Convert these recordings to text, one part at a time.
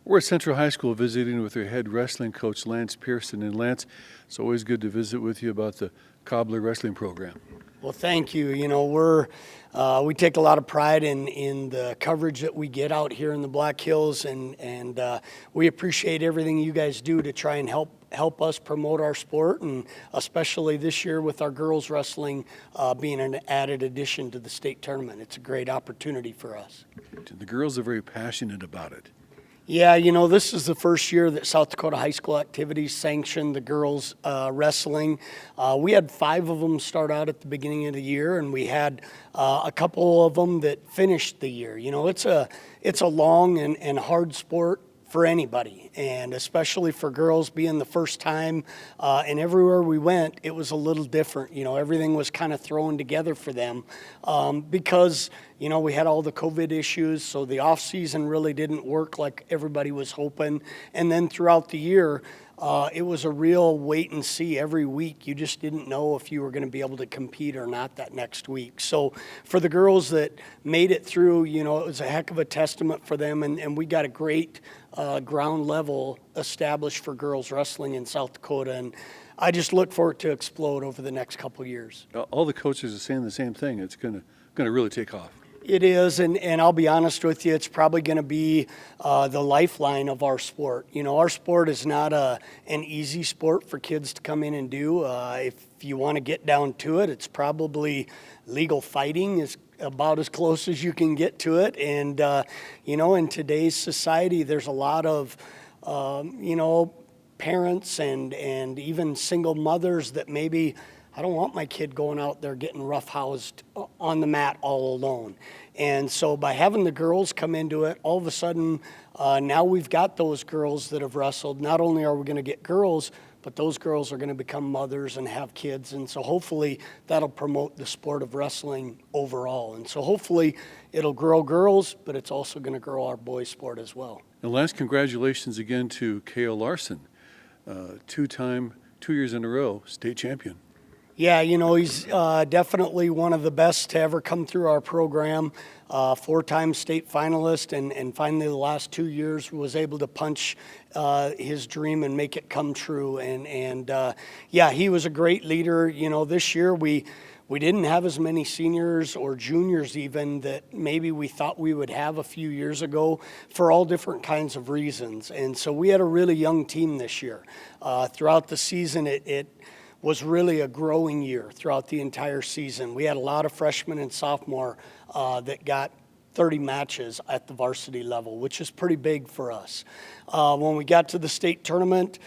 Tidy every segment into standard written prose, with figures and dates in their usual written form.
We're at Central High School visiting with their head wrestling coach, Lance Pearson. And Lance, it's always good to visit with you about the Cobbler wrestling program. Well, thank you. You know, we take a lot of pride in the coverage that we get out here in the Black Hills, and we appreciate everything you guys do to try and help us promote our sport, and especially this year with our girls wrestling being an added addition to the state tournament. It's a great opportunity for us. The girls are very passionate about it. Yeah, you know, this is the first year that South Dakota High School Activities sanctioned the girls wrestling. We had 5 of them start out at the beginning of the year, and we had a couple of them that finished the year. You know, it's a long and hard sport for anybody, and especially for girls being the first time, and everywhere we went, it was a little different. You know, everything was kind of thrown together for them because, you know, we had all the COVID issues, so the off season really didn't work like everybody was hoping. And then throughout the year, it was a real wait and see every week. You just didn't know if you were going to be able to compete or not that next week. So for the girls that made it through, you know, it was a heck of a testament for them, and we got a great ground level established for girls wrestling in South Dakota, and I just look for it to explode over the next couple of years. All the coaches are saying the same thing. It's going to really take off. It is, and I'll be honest with you, it's probably going to be the lifeline of our sport. You know, our sport is not an easy sport for kids to come in and do. If you want to get down to it, it's probably legal fighting is about as close as you can get to it. And, you know, in today's society, there's a lot of, you know, parents and even single mothers that maybe, I don't want my kid going out there getting roughhoused on the mat all alone. And so by having the girls come into it, all of a sudden, now we've got those girls that have wrestled. Not only are we going to get girls, but those girls are going to become mothers and have kids. And so hopefully that'll promote the sport of wrestling overall. And so hopefully it'll grow girls, but it's also going to grow our boys' sport as well. And last, congratulations again to Cael Larson, 2 years in a row, state champion. Yeah, you know, he's definitely one of the best to ever come through our program, 4-time state finalist, and finally the last 2 years was able to punch his dream and make it come true. And yeah, he was a great leader. You know, this year we didn't have as many seniors or juniors even that maybe we thought we would have a few years ago for all different kinds of reasons. And so we had a really young team this year. Throughout the season, it was really a growing year throughout the entire season. We had a lot of freshmen and sophomore that got 30 matches at the varsity level, which is pretty big for us. When we got to the state tournament,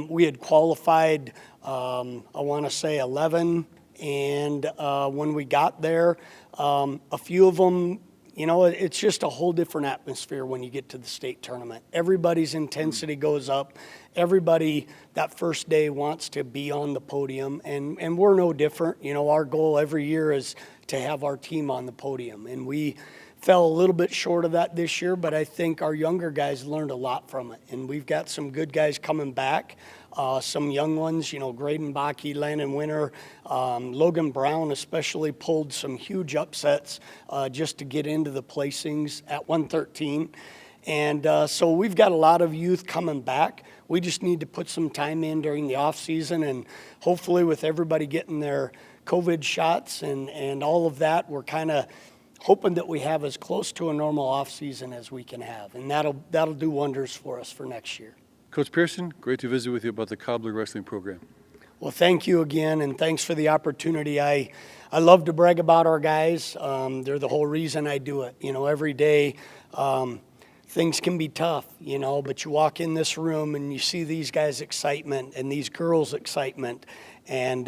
we had qualified, I want to say 11, and when we got there, a few of them, you know, it's just a whole different atmosphere when you get to the state tournament. Everybody's intensity goes up. Everybody that first day wants to be on the podium, and we're no different. You know, our goal every year is to have our team on the podium, and we fell a little bit short of that this year, but I think our younger guys learned a lot from it, and we've got some good guys coming back. Some young ones, you know, Graydon Bakke, Landon Winter, Logan Brown especially pulled some huge upsets just to get into the placings at 113. And so we've got a lot of youth coming back. We just need to put some time in during the off season, and hopefully with everybody getting their COVID shots and all of that, we're kind of hoping that we have as close to a normal off season as we can have, and that'll do wonders for us for next year. Coach Pearson, great to visit with you about the Cobbler wrestling program. Well, thank you again, and thanks for the opportunity. I love to brag about our guys. They're the whole reason I do it. You know, every day things can be tough, you know, but you walk in this room and you see these guys' excitement and these girls' excitement, and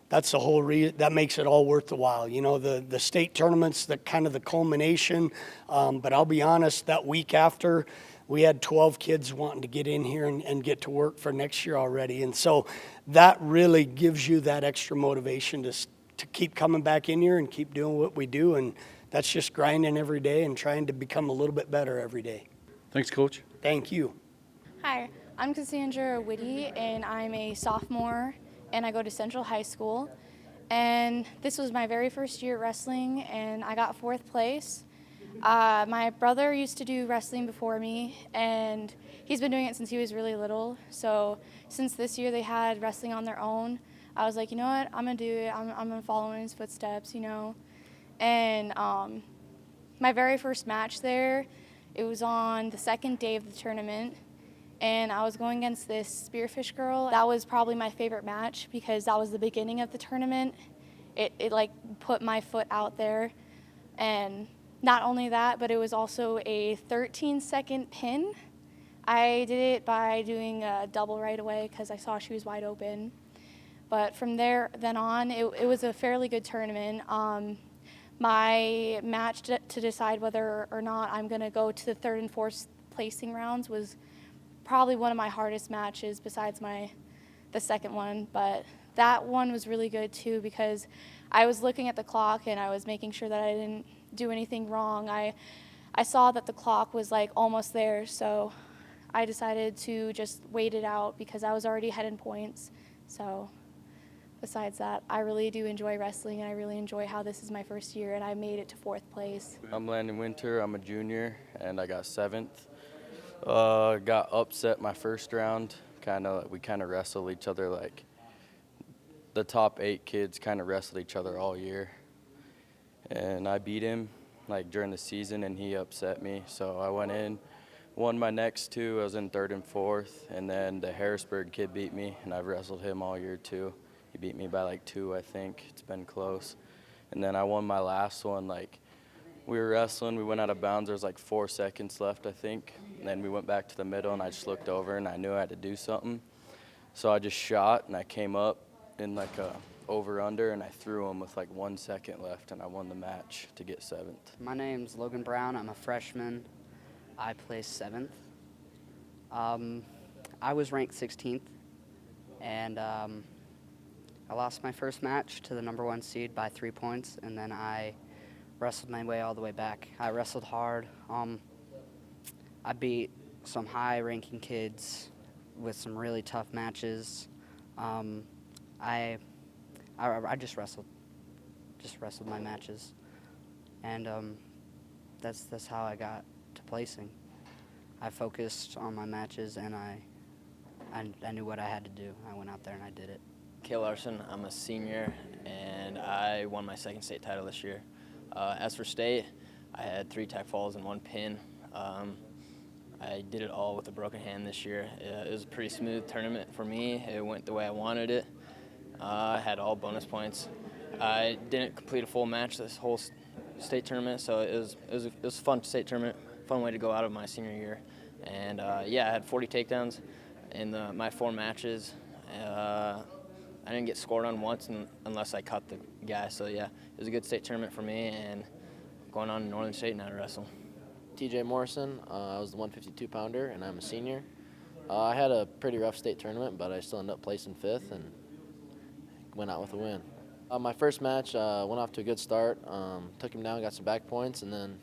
that's the whole reason. That makes it all worth the while. You know, the state tournament's the kind of the culmination, but I'll be honest, that week after, we had 12 kids wanting to get in here and get to work for next year already. And so that really gives you that extra motivation to keep coming back in here and keep doing what we do. And that's just grinding every day and trying to become a little bit better every day. Thanks, Coach. Thank you. Hi, I'm Cassandra Whitty, and I'm a sophomore, and I go to Central High School. And this was my very first year wrestling, and I got 4th place. My brother used to do wrestling before me, and he's been doing it since he was really little. So since this year they had wrestling on their own, I was like, you know what, I'm going to do it. I'm going to follow in his footsteps, you know. And my very first match there, it was on the second day of the tournament, and I was going against this Spearfish girl. That was probably my favorite match because that was the beginning of the tournament. It like put my foot out there, and not only that, but it was also a 13-second pin. I did it by doing a double right away because I saw she was wide open. But from then on, it was a fairly good tournament. My match to decide whether or not I'm going to go to the third and fourth placing rounds was probably one of my hardest matches besides the second one. But that one was really good too because I was looking at the clock and I was making sure that I didn't do anything wrong. I saw that the clock was like almost there, so I decided to just wait it out because I was already ahead in points. So besides that, I really do enjoy wrestling, and I really enjoy how this is my first year, and I made it to 4th place. I'm Landon Winter. I'm a junior, and I got 7th. Got upset my first round. We kind of wrestled each other like the top 8 kids kind of wrestled each other all year. And I beat him like during the season, and he upset me. So I went in, won my next 2. I was in 3rd and 4th, and then the Harrisburg kid beat me, and I've wrestled him all year too. He beat me by like 2, I think. It's been close. And then I won my last one. Like, we were wrestling, we went out of bounds. There was like 4 seconds left, I think. And then we went back to the middle, and I just looked over, and I knew I had to do something. So I just shot, and I came up in like a over-under, and I threw him with like 1 second left, and I won the match to get 7th. My name's Logan Brown. I'm a freshman. I placed 7th. I was ranked 16th, and I lost my first match to the number 1 seed by 3 points, and then I wrestled my way all the way back. I wrestled hard. I beat some high-ranking kids with some really tough matches. I just wrestled my matches, and that's how I got to placing. I focused on my matches, and I knew what I had to do. I went out there and I did it. Cael Larson, I'm a senior, and I won my 2nd state title this year. As for state, I had 3 tech falls and 1 pin. I did it all with a broken hand this year. It was a pretty smooth tournament for me. It went the way I wanted it. I had all bonus points. I didn't complete a full match this whole state tournament, so it was a fun state tournament, fun way to go out of my senior year. And yeah, I had 40 takedowns in my 4 matches. I didn't get scored on once unless I cut the guy. So yeah, it was a good state tournament for me, and going on to Northern State now to wrestle. TJ Morrison, I was the 152-pounder, and I'm a senior. I had a pretty rough state tournament, but I still ended up placing 5th and went out with a win. My first match went off to a good start. Took him down, got some back points, and then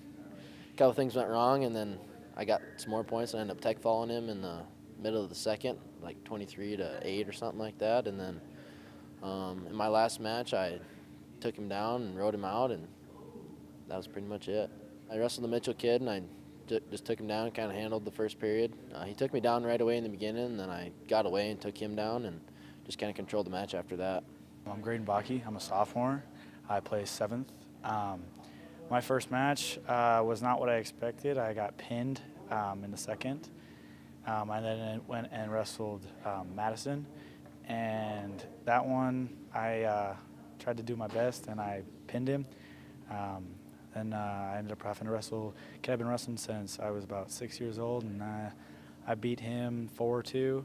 a couple things went wrong, and then I got some more points, and I ended up tech falling him in the middle of the second, like 23-8 or something like that. And then in my last match, I took him down and rode him out, and that was pretty much it. I wrestled the Mitchell kid, and I just took him down and kind of handled the first period. He took me down right away in the beginning, and then I got away and took him down and just kind of controlled the match after that. I'm Graydon Bakke. I'm a sophomore. I placed 7th. My first match was not what I expected. I got pinned in the second. I then went and wrestled Madison, and that one I tried to do my best, and I pinned him. And I ended up having to wrestle kid I've been wrestling since I was about 6 years old, and I beat him 4-2.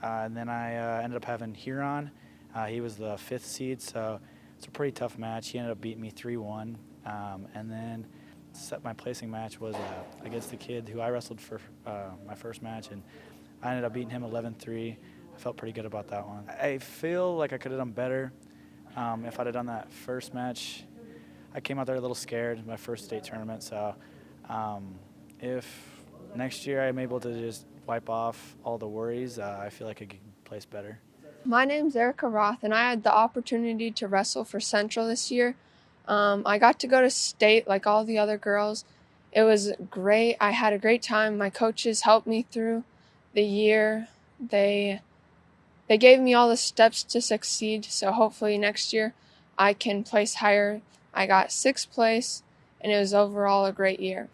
And then I ended up having Huron. He was the 5th seed, so it's a pretty tough match. He ended up beating me 3-1. And then my placing match was against the kid who I wrestled for my first match, and I ended up beating him 11-3. I felt pretty good about that one. I feel like I could have done better if I'd have done that first match. I came out there a little scared, my first state tournament, so if next year I'm able to just wipe off all the worries, I feel like I could place better. My name's Erica Roth, and I had the opportunity to wrestle for Central this year. I got to go to state like all the other girls. It was great. I had a great time. My coaches helped me through the year. They gave me all the steps to succeed, so hopefully next year I can place higher. I got 6th place, and it was overall a great year.